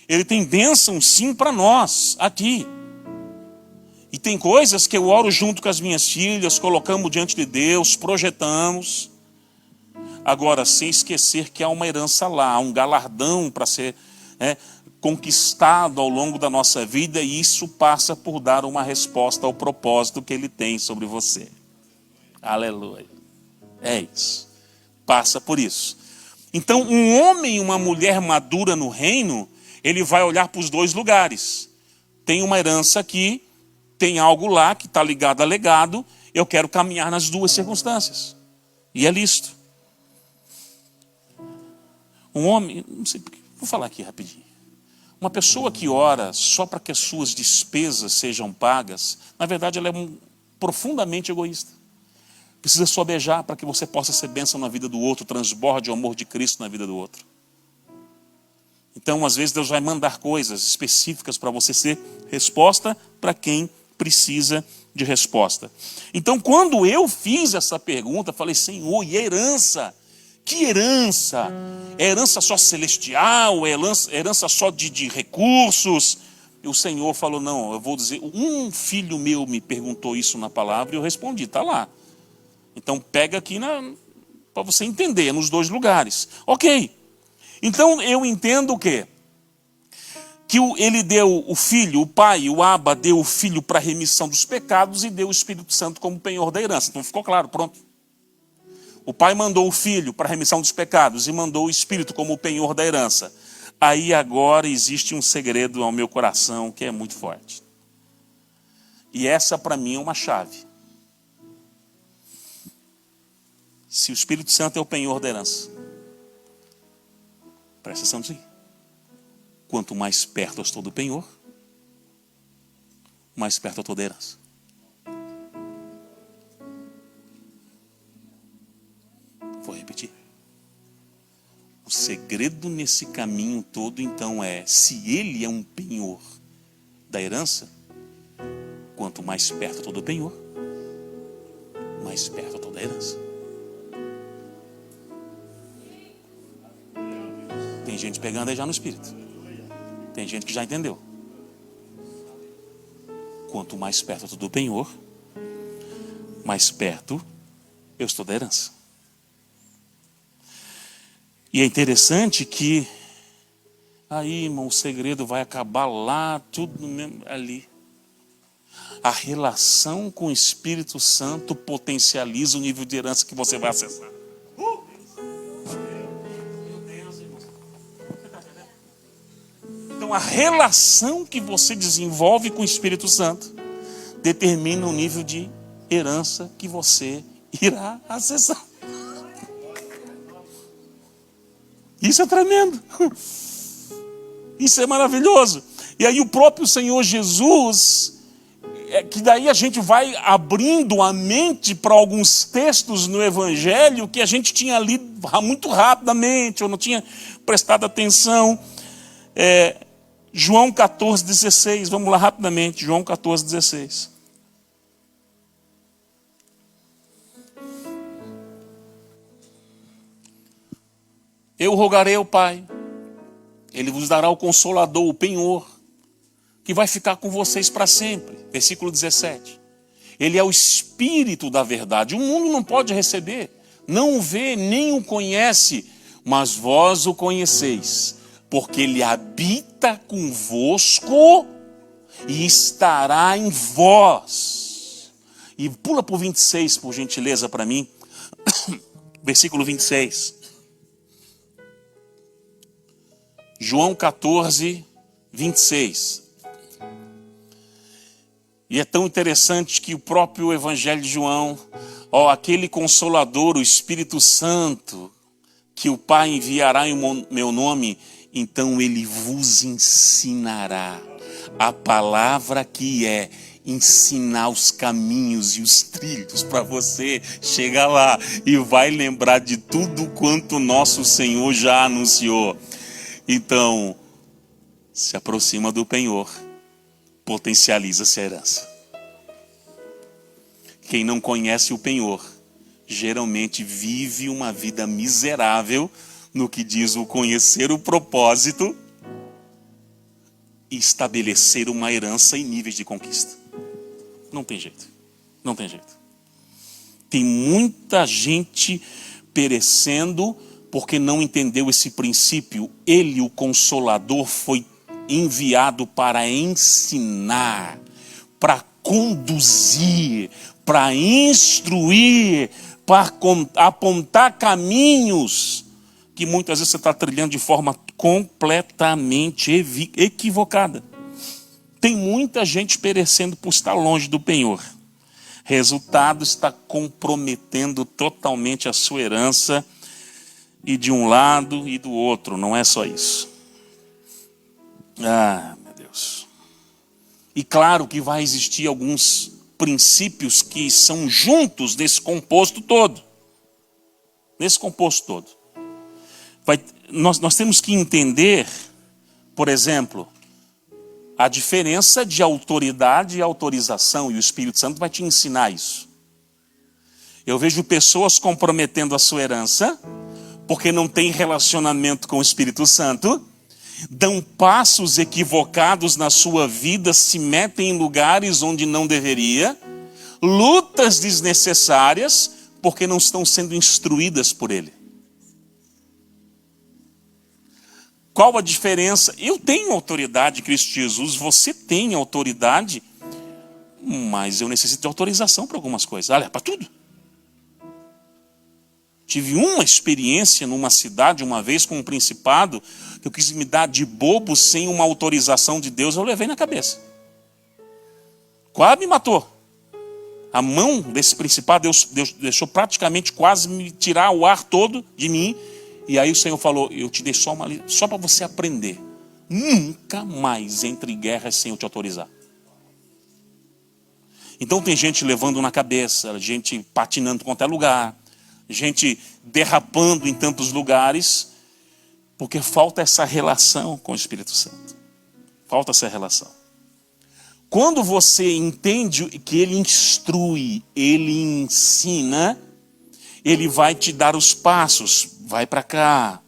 Ele tem bênção sim para nós, aqui. E tem coisas que eu oro junto com as minhas filhas, colocamos diante de Deus, projetamos. Agora, sem esquecer que há uma herança lá, há um galardão para ser conquistado ao longo da nossa vida, e isso passa por dar uma resposta ao propósito que ele tem sobre você. Aleluia. É isso. Passa por isso. Então, um homem e uma mulher madura no reino, ele vai olhar para os dois lugares. Tem uma herança aqui, tem algo lá que está ligado a legado, eu quero caminhar nas duas circunstâncias. E é lícito. Um homem, não sei porque, vou falar aqui rapidinho. Uma pessoa que ora só para que as suas despesas sejam pagas, na verdade ela é profundamente egoísta. Precisa sobejar para que você possa ser bênção na vida do outro, transborde o amor de Cristo na vida do outro. Então, às vezes, Deus vai mandar coisas específicas para você ser resposta para quem precisa de resposta. Então, quando eu fiz essa pergunta, falei, Senhor, e herança? Que herança? É herança só celestial? É herança só de recursos? E o Senhor falou, não, eu vou dizer, um filho meu me perguntou isso na palavra e eu respondi, está lá. Então pega aqui para você entender, nos dois lugares. Ok, então eu entendo o quê? Que ele deu o filho, o pai, o Abba, deu o filho para a remissão dos pecados e deu o Espírito Santo como penhor da herança. Então ficou claro, pronto. O pai mandou o filho para a remissão dos pecados e mandou o Espírito como o penhor da herança. Aí agora existe um segredo ao meu coração que é muito forte. E essa para mim é uma chave. Se o Espírito Santo é o penhor da herança, presta atenção nisso aí. Quanto mais perto eu estou do penhor, mais perto eu estou da herança. Vou repetir. O segredo nesse caminho todo, então, se ele é um penhor da herança, quanto mais perto eu estou do penhor, mais perto eu estou da herança. Tem gente pegando aí já no espírito. Tem gente que já entendeu. Quanto mais perto eu estou do penhor, mais perto eu estou da herança. E é interessante que aí, irmão, o segredo vai acabar lá, tudo mesmo ali. A relação com o Espírito Santo potencializa o nível de herança que você vai acessar. Então, a relação que você desenvolve com o Espírito Santo determina o nível de herança que você irá acessar. Isso é tremendo. Isso é maravilhoso. E aí o próprio Senhor Jesus, que daí a gente vai abrindo a mente para alguns textos no Evangelho que a gente tinha lido muito rapidamente, ou não tinha prestado atenção. João 14,16, vamos lá rapidamente, João 14,16. Eu rogarei ao Pai, Ele vos dará o Consolador, o penhor, que vai ficar com vocês para sempre. Versículo 17. Ele é o Espírito da verdade. O mundo não pode receber, não o vê, nem o conhece, mas vós o conheceis, porque Ele habita convosco e estará em vós. E pula para o 26, por gentileza, para mim. Versículo 26. João 14, 26. E é tão interessante que o próprio Evangelho de João, aquele Consolador, o Espírito Santo, que o Pai enviará em meu nome, então Ele vos ensinará a palavra que é ensinar os caminhos e os trilhos para você chegar lá e vai lembrar de tudo quanto nosso Senhor já anunciou. Então, se aproxima do penhor, potencializa-se a herança. Quem não conhece o penhor, geralmente vive uma vida miserável no que diz o conhecer o propósito e estabelecer uma herança em níveis de conquista. Não tem jeito, não tem jeito. Tem muita gente perecendo porque não entendeu esse princípio. Ele, o Consolador, foi enviado para ensinar, para conduzir, para instruir, para apontar caminhos que muitas vezes você está trilhando de forma completamente equivocada. Tem muita gente perecendo por estar longe do penhor. Resultado, está comprometendo totalmente a sua herança, e de um lado e do outro, não é só isso. Meu Deus. E claro que vai existir alguns princípios que são juntos nesse composto todo. Nesse composto todo. Nós temos que entender, por exemplo, a diferença de autoridade e autorização, e o Espírito Santo vai te ensinar isso. Eu vejo pessoas comprometendo a sua herança, porque não tem relacionamento com o Espírito Santo, dão passos equivocados na sua vida, se metem em lugares onde não deveria, lutas desnecessárias, porque não estão sendo instruídas por Ele. Qual a diferença? Eu tenho autoridade em Cristo Jesus, você tem autoridade, mas eu necessito de autorização para algumas coisas. Olha, para tudo. Tive uma experiência numa cidade uma vez com um principado que eu quis me dar de bobo sem uma autorização de Deus, eu levei na cabeça. Quase me matou. A mão desse principado Deus deixou praticamente quase me tirar o ar todo de mim. E aí o Senhor falou, eu te dei só para você aprender. Nunca mais entre em guerra sem eu te autorizar. Então tem gente levando na cabeça, gente patinando em qualquer lugar. gente derrapando em tantos lugares, porque falta essa relação com o Espírito Santo. Falta essa relação. Quando você entende que ele instrui, ele ensina, ele vai te dar os passos. Vai para cá,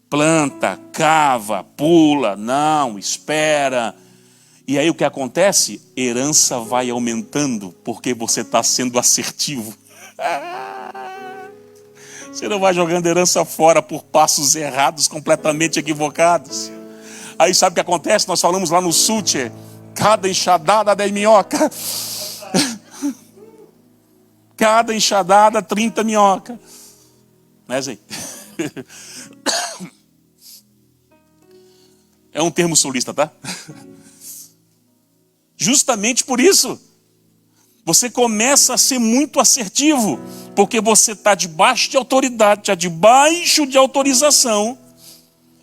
planta, cava, pula, não, espera. E aí o que acontece? Herança vai aumentando, porque você está sendo assertivo. Você não vai jogando herança fora por passos errados, completamente equivocados. Aí sabe o que acontece? Nós falamos lá no Sute, cada enxadada 10 minhoca. Cada enxadada 30 minhoca. Né, Zé? É um termo sulista, tá? Justamente por isso, você começa a ser muito assertivo, porque você está debaixo de autoridade, está debaixo de autorização,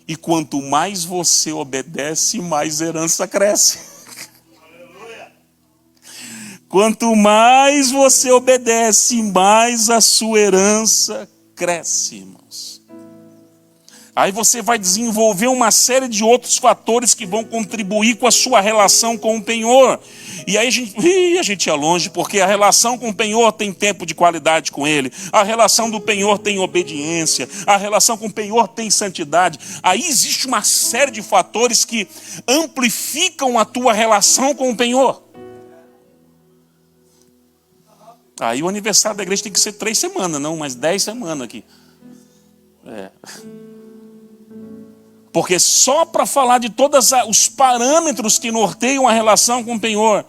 e quanto mais você obedece, mais herança cresce. Quanto mais você obedece, mais a sua herança cresce, irmãos. Aí você vai desenvolver uma série de outros fatores que vão contribuir com a sua relação com o penhor. E aí a gente ia longe, porque a relação com o penhor tem tempo de qualidade com ele. A relação do penhor tem obediência. A relação com o penhor tem santidade. Aí existe uma série de fatores que amplificam a tua relação com o penhor. Aí o aniversário da igreja tem que ser 3 semanas, não, mas 10 semanas aqui. Porque só para falar de todos os parâmetros que norteiam a relação com o penhor,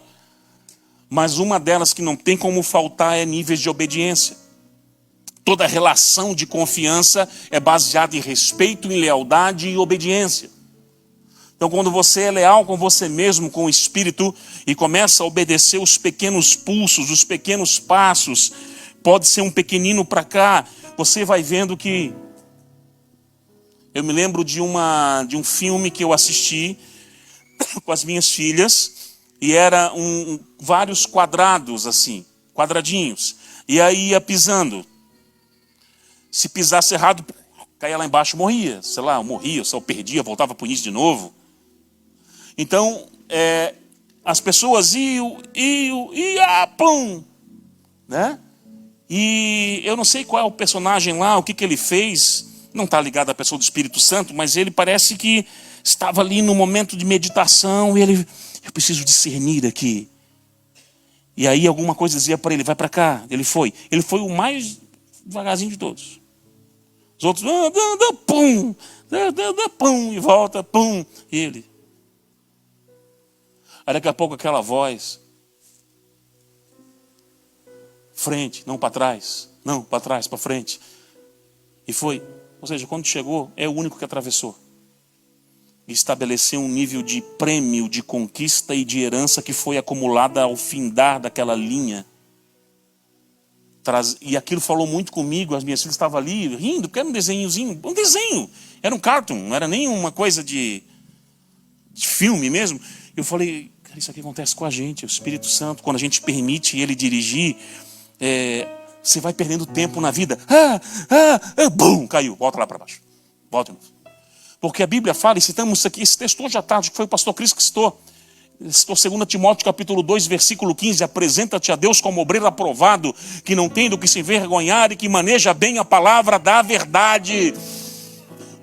mas uma delas que não tem como faltar é níveis de obediência. Toda relação de confiança é baseada em respeito, em lealdade e obediência. Então, quando você é leal com você mesmo, com o Espírito, e começa a obedecer os pequenos pulsos, os pequenos passos, pode ser um pequenino para cá, você vai vendo que... Eu me lembro de um filme que eu assisti com as minhas filhas, e era vários quadrados assim, quadradinhos, e aí ia pisando. Se pisasse errado, caía lá embaixo, morria. Sei lá, eu morria, eu perdia, voltava para o início de novo. Então, as pessoas iam, pum, né? E eu não sei qual é o personagem lá, o que ele fez, não está ligado à pessoa do Espírito Santo, mas ele parece que estava ali no momento de meditação, e eu preciso discernir aqui. E aí alguma coisa dizia para ele, vai para cá. Ele foi o mais devagarzinho de todos. Os outros, pum, pum, e volta, pum, e ele. Aí daqui a pouco aquela voz, frente, não para trás, não, para trás, para frente. E foi, ou seja, quando chegou, é o único que atravessou. E estabeleceu um nível de prêmio, de conquista e de herança que foi acumulada ao findar daquela linha. E aquilo falou muito comigo, as minhas filhas estavam ali rindo, porque era um desenhozinho, um desenho, era um cartoon, não era nem uma coisa de filme mesmo. Eu falei, cara, isso aqui acontece com a gente, o Espírito Santo, quando a gente permite ele dirigir, você vai perdendo tempo na vida. Bum, caiu, volta lá para baixo. Volta de novo. Porque a Bíblia fala, e citamos aqui, esse texto hoje à tarde, que foi o pastor Cris que citou 2 Timóteo capítulo 2, versículo 15, apresenta-te a Deus como obreiro aprovado, que não tem do que se envergonhar e que maneja bem a palavra da verdade.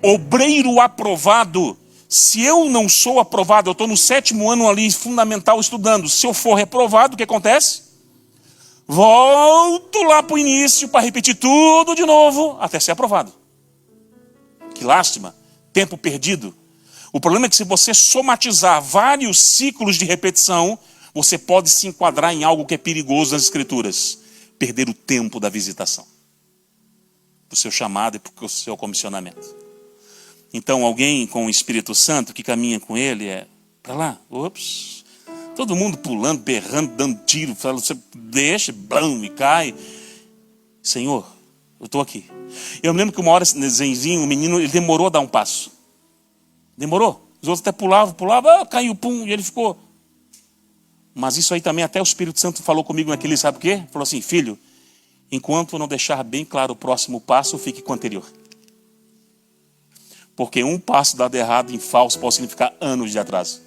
Obreiro aprovado. Se eu não sou aprovado, eu estou no 7º ano ali, fundamental, estudando. Se eu for reprovado, o que acontece? Volto lá para o início para repetir tudo de novo, até ser aprovado. Que lástima, tempo perdido. O problema é que se você somatizar vários ciclos de repetição, você pode se enquadrar em algo que é perigoso nas Escrituras. Perder o tempo da visitação. Para o seu chamado e para o seu comissionamento. Então alguém com o Espírito Santo que caminha com ele para lá, ops, todo mundo pulando, berrando, dando tiro, você deixa, blum, e cai. Senhor, eu estou aqui. Eu me lembro que uma hora esse desenhozinho, o menino, ele demorou a dar um passo. Demorou. Os outros até pulavam, caiu, pum, e ele ficou. Mas isso aí também até o Espírito Santo falou comigo naquele, sabe o quê? Falou assim, filho, Enquanto eu não deixar bem claro o próximo passo, fique com o anterior. Porque um passo dado errado em falso pode significar anos de atraso.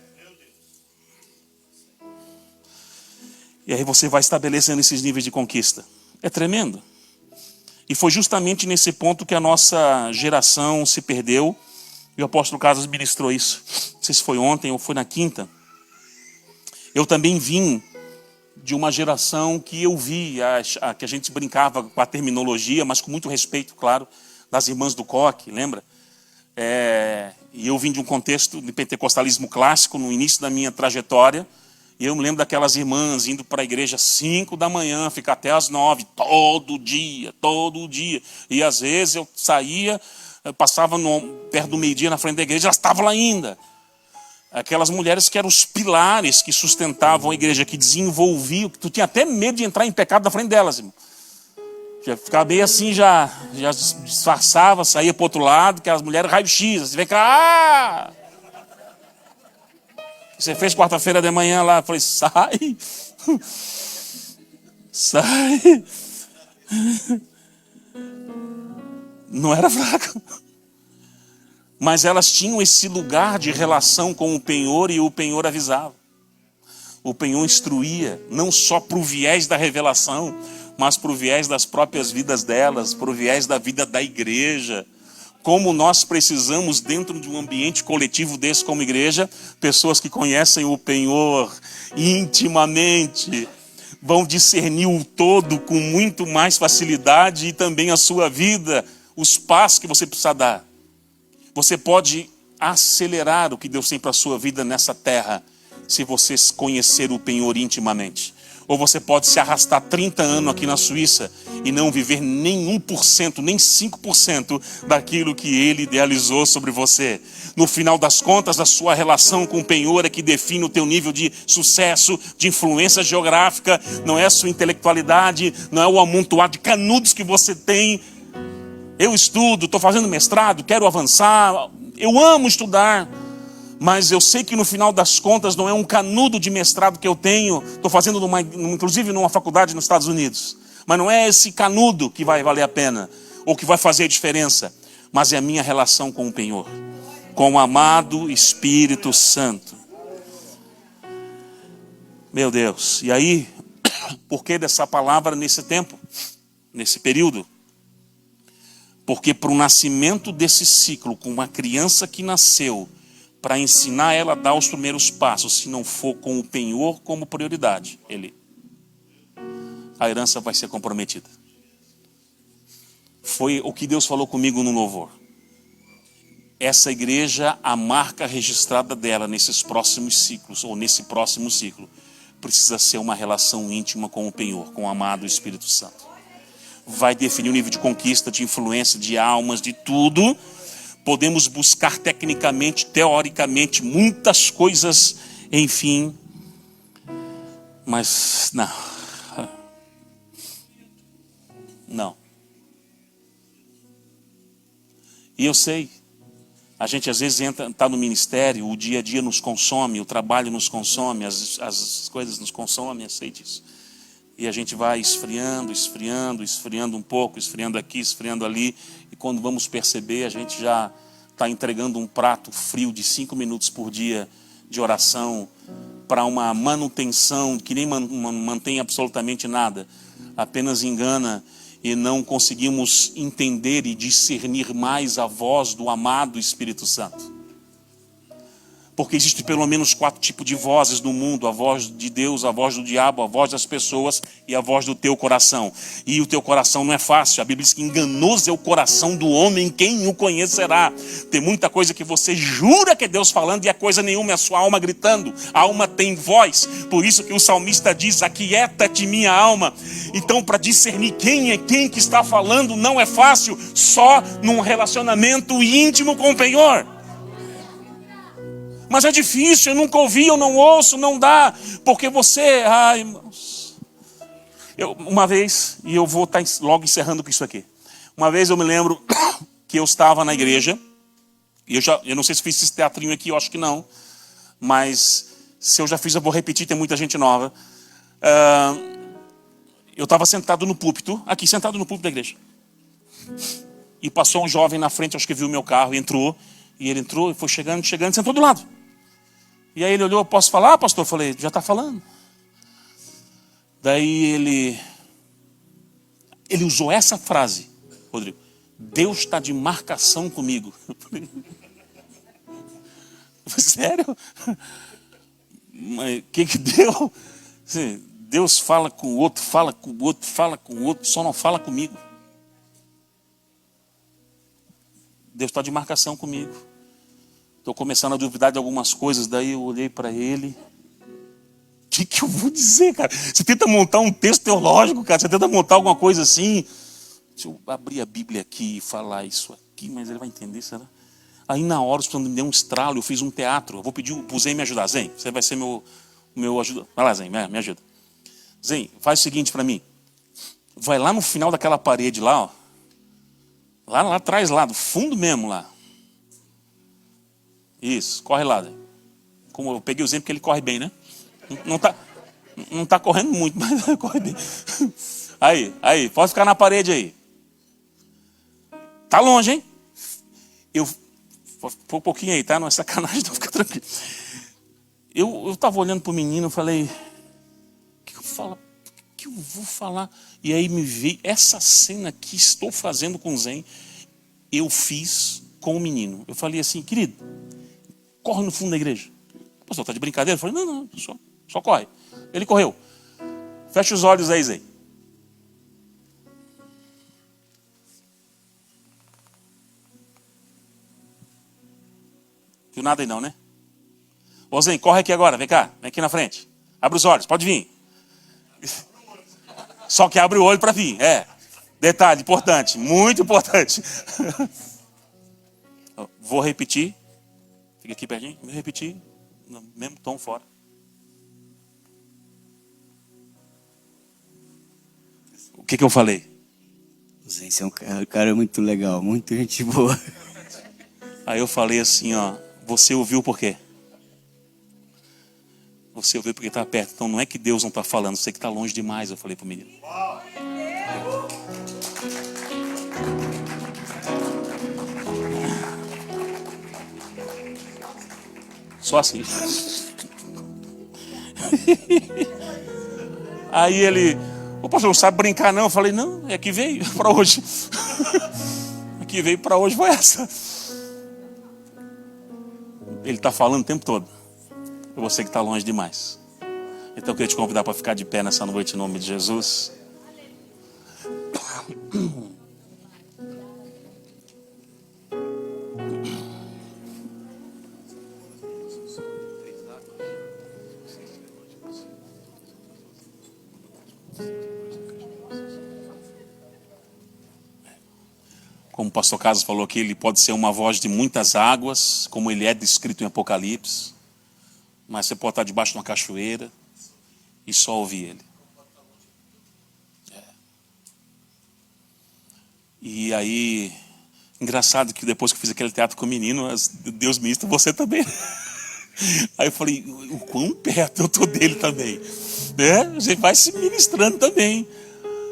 E aí você vai estabelecendo esses níveis de conquista. É tremendo. E foi justamente nesse ponto que a nossa geração se perdeu. E o apóstolo Carlos ministrou isso. Não sei se foi ontem ou foi na quinta. Eu também vim de uma geração que eu vi, que a gente brincava com a terminologia, mas com muito respeito, claro, das irmãs do coque, lembra? E eu vim de um contexto de pentecostalismo clássico no início da minha trajetória. E eu me lembro daquelas irmãs indo para a igreja às 5 da manhã, ficar até às 9, todo dia. E às vezes eu saía, eu passava perto do meio-dia na frente da igreja, elas estavam lá ainda. Aquelas mulheres que eram os pilares que sustentavam a igreja, que desenvolviam, que tu tinha até medo de entrar em pecado na frente delas, irmão. Já ficava meio assim, já disfarçava, saía para o outro lado, que as mulheres raio-x, você vê que você fez quarta-feira de manhã lá, eu falei, sai, sai. Não era fraco. Mas elas tinham esse lugar de relação com o penhor e o penhor avisava. O penhor instruía, não só para o viés da revelação, mas para o viés das próprias vidas delas, para o viés da vida da igreja. Como nós precisamos, dentro de um ambiente coletivo desse como igreja, pessoas que conhecem o penhor intimamente, vão discernir o todo com muito mais facilidade e também a sua vida, os passos que você precisa dar. Você pode acelerar o que Deus tem para a sua vida nessa terra, se você conhecer o penhor intimamente. Ou você pode se arrastar 30 anos aqui na Suíça e não viver nem 1%, nem 5% daquilo que Ele idealizou sobre você. No final das contas, a sua relação com o penhor é que define o teu nível de sucesso, de influência geográfica. Não é a sua intelectualidade, não é o amontoado de canudos que você tem. Eu estudo, estou fazendo mestrado, quero avançar, eu amo estudar, mas eu sei que no final das contas não é um canudo de mestrado que eu tenho, estou fazendo inclusive numa faculdade nos Estados Unidos, mas não é esse canudo que vai valer a pena, ou que vai fazer a diferença, mas é a minha relação com o penhor, com o amado Espírito Santo. Meu Deus, e aí, por que dessa palavra nesse tempo, nesse período? Porque para o nascimento desse ciclo, com uma criança que nasceu, para ensinar ela a dar os primeiros passos, se não for com o penhor como prioridade, a herança vai ser comprometida. Foi o que Deus falou comigo no louvor. Essa igreja, a marca registrada dela nesses próximos ciclos, ou nesse próximo ciclo, precisa ser uma relação íntima com o penhor, com o amado Espírito Santo. Vai definir o nível de conquista, de influência, de almas, de tudo. Podemos buscar tecnicamente, teoricamente, muitas coisas, enfim. Mas não. E eu sei, a gente às vezes está no ministério, o dia a dia nos consome, o trabalho nos consome, as coisas nos consomem, eu sei disso. E a gente vai esfriando um pouco, esfriando aqui, esfriando ali. E quando vamos perceber, a gente já está entregando um prato frio de 5 minutos por dia de oração para uma manutenção que nem mantém absolutamente nada. Apenas engana e não conseguimos entender e discernir mais a voz do amado Espírito Santo. Porque existe pelo menos 4 tipos de vozes no mundo: a voz de Deus, a voz do diabo, a voz das pessoas e a voz do teu coração. E o teu coração não é fácil. A Bíblia diz que enganoso é o coração do homem, quem o conhecerá? Tem muita coisa que você jura que é Deus falando e é coisa nenhuma, é a sua alma gritando. A alma tem voz. Por isso que o salmista diz: aquieta-te minha alma. Então, para discernir quem é quem que está falando não é fácil, só num relacionamento íntimo com o penhor. Mas é difícil, eu nunca ouvi, eu não ouço, não dá. Porque você, irmãos. Uma vez, e eu vou estar logo encerrando com isso aqui. Uma vez eu me lembro que eu estava na igreja. E eu não sei se fiz esse teatrinho aqui, eu acho que não. Mas se eu já fiz, eu vou repetir, tem muita gente nova. Eu estava sentado no púlpito, aqui, sentado no púlpito da igreja. E passou um jovem na frente, acho que viu o meu carro, entrou. E ele entrou, e foi chegando, sentou do lado. E aí ele olhou, posso falar, pastor? Eu falei, já está falando. Daí ele usou essa frase, Rodrigo. Deus está de marcação comigo. Eu falei, sério? Mas o que deu? Deus fala com o outro, fala com o outro, fala com o outro, só não fala comigo. Deus está de marcação comigo. Estou começando a duvidar de algumas coisas, daí eu olhei para ele. O que eu vou dizer, cara? Você tenta montar um texto teológico, cara, você tenta montar alguma coisa assim. Se eu abrir a Bíblia aqui e falar isso aqui, mas ele vai entender, será? Aí na hora o Senhor me deu um estralo, eu fiz um teatro. Eu vou pedir pro Zen me ajudar. Zen, você vai ser meu ajuda. Vai lá, Zen, me ajuda. Zen, faz o seguinte para mim. Vai lá no final daquela parede lá, ó. Lá atrás, lá, do fundo mesmo lá. Isso, corre lá, Zen. Como eu peguei o Zen porque ele corre bem, né? Não tá correndo muito, mas corre bem. Aí, pode ficar na parede aí. Tá longe, hein? Foi um pouquinho aí, tá? Não é sacanagem, então fica tranquilo. Eu tava olhando pro menino, eu falei, o que eu falo? O que eu vou falar? E aí me veio essa cena que estou fazendo com o Zen, eu fiz com o menino. Eu falei assim, querido, corre no fundo da igreja. Pastor, tá de brincadeira? Eu falei, não, só corre. Ele correu. Fecha os olhos aí, Zen. Viu nada aí não, né? Ô Zen, corre aqui agora, vem cá, vem aqui na frente. Abre os olhos, pode vir. Só que abre o olho para vir, Detalhe importante, muito importante. Vou repetir. Fica aqui pertinho, vou repetir. No mesmo tom fora. O que eu falei? O Zen é um cara muito legal, muito gente boa. Aí eu falei assim, ó, você ouviu por quê? Você ouviu porque está perto. Então não é que Deus não está falando, você que está longe demais, eu falei para o menino. Só assim. Aí ele, ô pastor, não sabe brincar não? Eu falei, não, é que veio para hoje. A que veio para hoje foi essa. Ele está falando o tempo todo. É você que está longe demais. Então eu queria te convidar para ficar de pé nessa noite em nome de Jesus. Como o pastor Carlos falou aqui, ele pode ser uma voz de muitas águas, como ele é descrito em Apocalipse. Mas você pode estar debaixo de uma cachoeira e só ouvir ele. E aí, engraçado que depois que eu fiz aquele teatro com o menino, Deus me insta, você também. Aí eu falei, o quão perto eu estou dele também. A gente vai se ministrando também.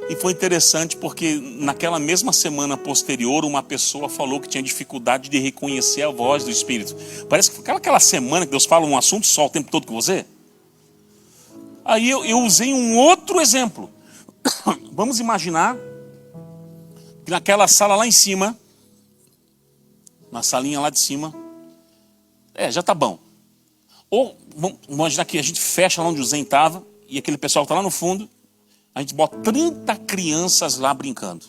E foi interessante porque naquela mesma semana posterior, uma pessoa falou que tinha dificuldade de reconhecer a voz do Espírito. Parece que foi aquela semana que Deus fala um assunto só o tempo todo com você. Aí eu usei um outro exemplo. Vamos imaginar que naquela sala lá em cima, na salinha lá de cima, já tá bom. Ou vamos imaginar que a gente fecha lá onde o Zen estava e aquele pessoal está lá no fundo. A gente bota 30 crianças lá brincando.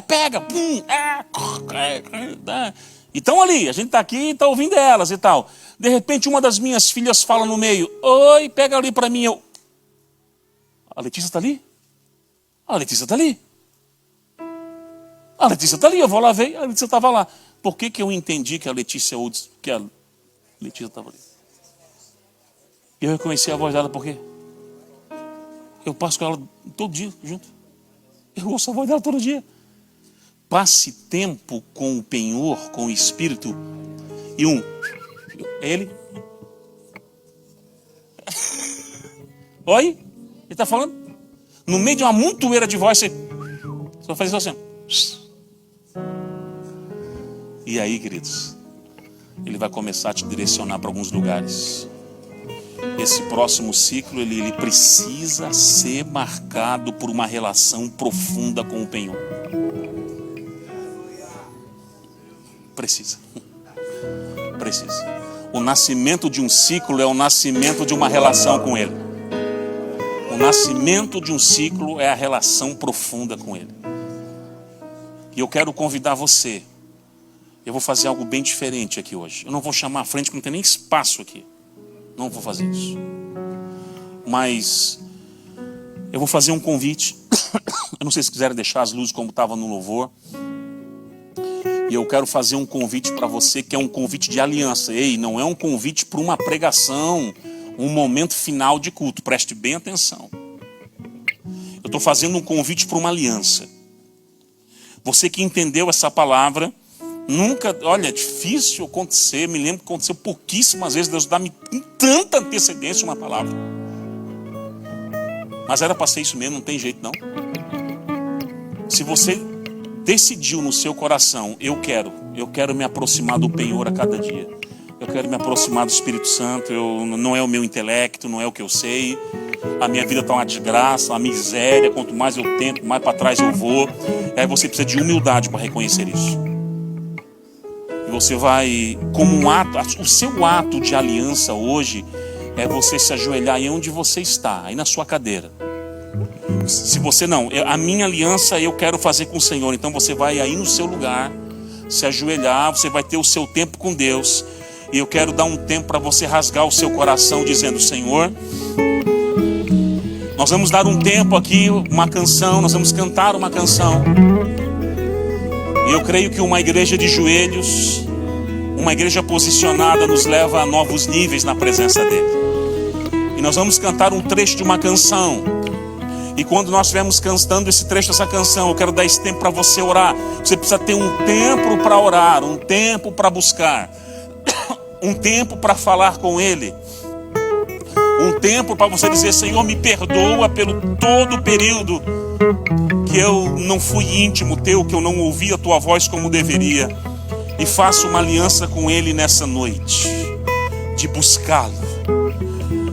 Pega, pum, E estão ali, a gente está aqui e está ouvindo elas e tal. De repente uma das minhas filhas fala no meio, oi, pega ali para mim. A Letícia está ali? A Letícia está ali. A Letícia está ali, eu vou lá ver, a Letícia estava lá. Por que eu entendi que a Letícia estava ali? Eu reconheci a voz dela por quê? Eu passo com ela todo dia junto. Eu ouço a voz dela todo dia. Passe tempo com o penhor, com o Espírito. E ele. Oi? Ele está falando? No meio de uma montoeira de voz, você vai fazer assim. E aí, queridos, ele vai começar a te direcionar para alguns lugares. Esse próximo ciclo, ele precisa ser marcado por uma relação profunda com o penhor. Precisa. O nascimento de um ciclo é o nascimento de uma relação com ele. O nascimento de um ciclo é a relação profunda com ele. E eu quero convidar você. Eu vou fazer algo bem diferente aqui hoje. Eu não vou chamar à frente, porque não tem nem espaço aqui. Não vou fazer isso. Mas eu vou fazer um convite. Eu não sei se quiserem deixar as luzes como estava no louvor. E eu quero fazer um convite para você, que é um convite de aliança. Ei, não é um convite para uma pregação, um momento final de culto. Preste bem atenção. Eu estou fazendo um convite para uma aliança. Você que entendeu essa palavra, nunca, olha, é difícil acontecer. Me lembro que aconteceu pouquíssimas vezes. Deus dá-me com tanta antecedência uma palavra. Mas era para ser isso mesmo, não tem jeito não. Se você decidiu no seu coração, eu quero me aproximar do penhor a cada dia. Eu quero me aproximar do Espírito Santo. Não é o meu intelecto, não é o que eu sei. A minha vida está uma desgraça, uma miséria. Quanto mais eu tento, mais para trás eu vou. Aí você precisa de humildade para reconhecer isso. E você vai, como um ato, o seu ato de aliança hoje é você se ajoelhar aí onde você está, aí na sua cadeira. Se você não, a minha aliança eu quero fazer com o Senhor. Então você vai aí no seu lugar, se ajoelhar, você vai ter o seu tempo com Deus. E eu quero dar um tempo para você rasgar o seu coração dizendo: Senhor, nós vamos dar um tempo aqui, uma canção, nós vamos cantar uma canção. E eu creio que uma igreja de joelhos, uma igreja posicionada nos leva a novos níveis na presença dele. E nós vamos cantar um trecho de uma canção. E quando nós estivermos cantando esse trecho dessa canção, eu quero dar esse tempo para você orar. Você precisa ter um tempo para orar, um tempo para buscar, um tempo para falar com Ele, um tempo para você dizer: Senhor, me perdoa pelo todo o período que eu não fui íntimo teu, que eu não ouvi a tua voz como deveria. E faça uma aliança com Ele nessa noite, de buscá-lo,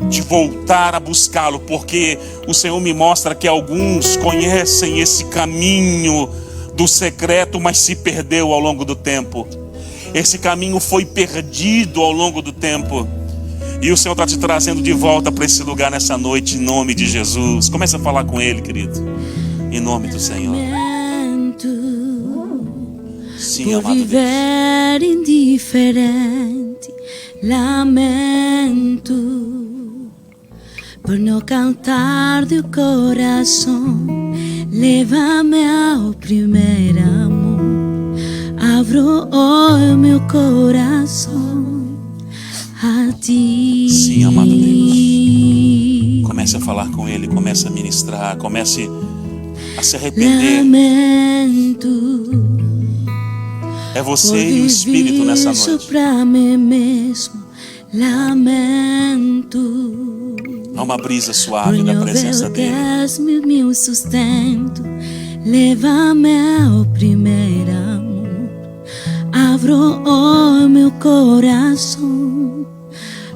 de voltar a buscá-lo, porque o Senhor me mostra que alguns conhecem esse caminho do secreto, mas se perdeu ao longo do tempo. Esse caminho foi perdido ao longo do tempo. E o Senhor está te trazendo de volta para esse lugar nessa noite, em nome de Jesus. Comece a falar com Ele, querido, em nome do Senhor. Sim, amado Deus. Viver indiferente, lamento por no cantar do coração. Leva-me ao primeiro amor. Abro o meu coração a ti. Sim, amado Deus. Comece a falar com Ele, comece a ministrar, comece a se arrepender. Lamento. É você e o Espírito nessa noite. Pra mim mesmo, lamento. Há uma brisa suave da presença dele. Meu sustento, leva-me ao primeiro amor. Abro o meu coração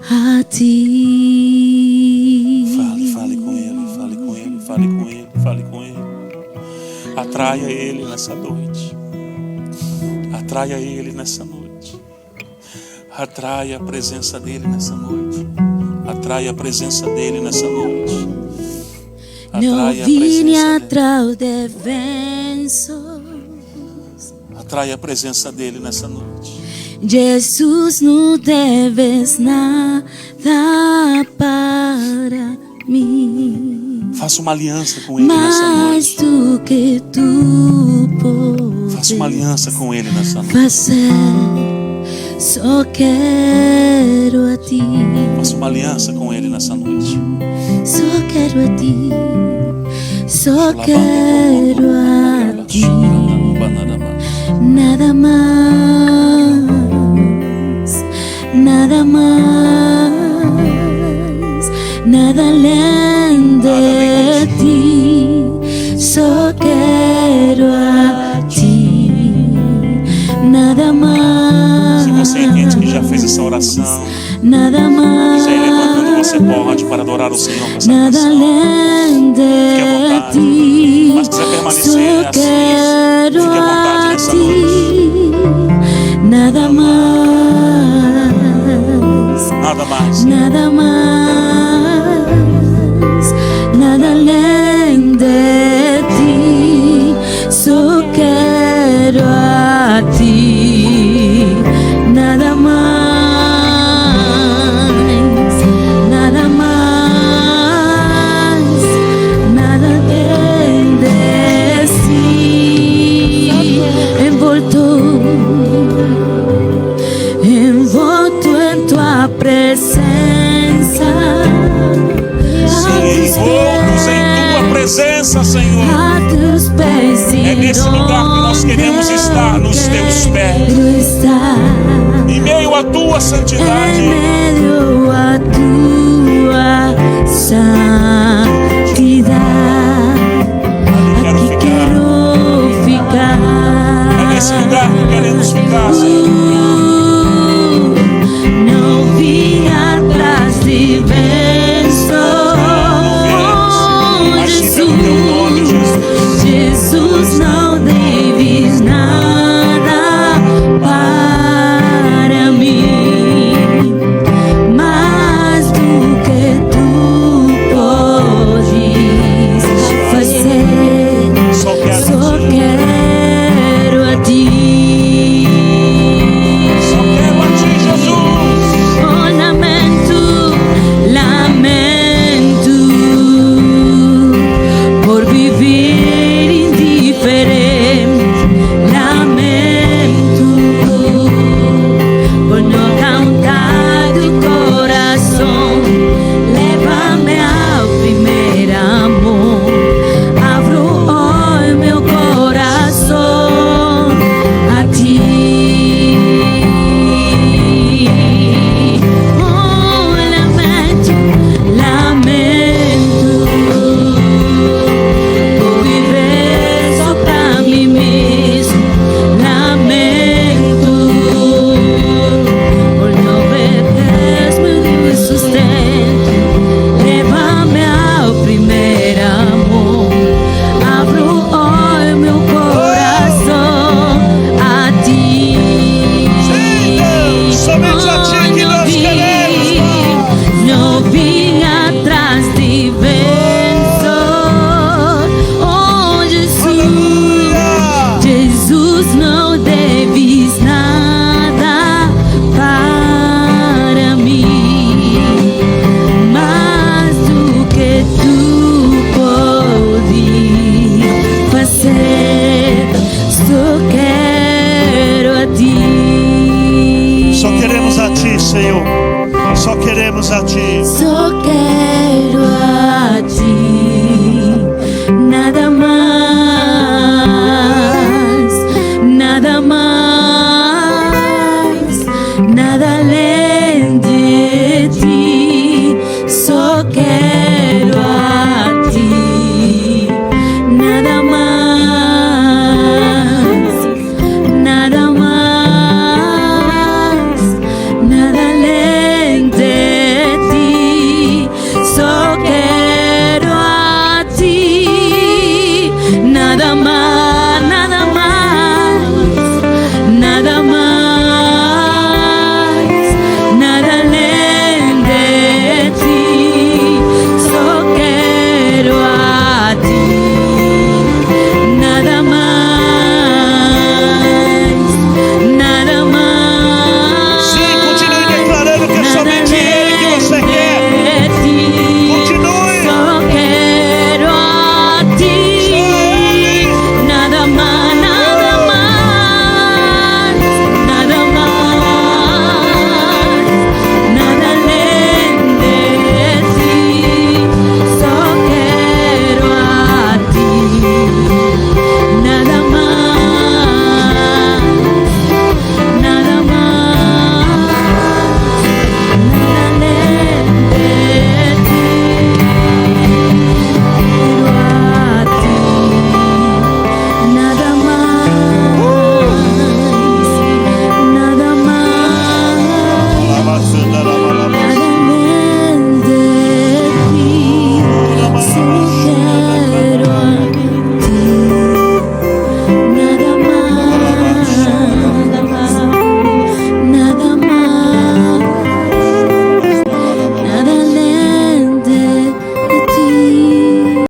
a ti. Fale com Ele, fale com Ele, fale com Ele, fale com Ele. Atraia Ele nessa noite. Atraia Ele nessa noite. Atraia a presença dEle nessa noite. Atraia a presenza dele nessa noite. Não vine atrás de venços. Atraia a presença dele nessa noite. Jesus, não deves nada para mim. Faça uma aliança com ele nessa noite. Mais do que tu podes. Faça uma aliança com ele nessa noite. Fazer, só quero a ti. Faça uma aliança com ele nessa noite. Só quero a ti. Só quero a ti. Nada mais, nada mais, nada além de ti. coração. nada Quiser ir levantando, más, você pode para adorar o Senhor com essa nada canção. além Fique à de vontade. ti. Mas quiser permanecer Só assim, quero fique à vontade a nessa ti, nada mais, Nada mais. nada mais, nada além de ti. Só quero a ti, nada mais, nada mais, nada além de si. Envolto en tua presença. Sim, envoltos em tua presença, Senhor. A teus pés É nesse lugar que nós queremos estar, nos teus pés. quero estar. Em meio à tua En santidade. medio a tua santidade. Quero Aqui ficar. quero ficar. É nesse lugar que queremos ficar, Senhor. Não vim atrás de bênçãos. Mas sim pelo teu nome, Jesus. Jesus, não deves nada para mim, mais do que tu podes fazer. Só quero Só quero a ti. Só quero a ti, Jesus. Oh, lamento, lamento por viver indiferente. Lamento por não cantar do coração. Leva-me ao primeiro amor. Abro hoje meu coração a ti. Oh, lamento, lamento por viver só pra mim mesmo. Lamento por não ver meu sustento. Leva-me ao primeiro amor. Abro hoje meu coração a ti. Somente a ti que nós queremos, Não vim atrás de bênçãos. Oh, Jesus, Jesus, não deves nada para mim, mais do que tu podes fazer. Só quero a ti. Só queremos a ti, Senhor. Só queremos a ti. Só quero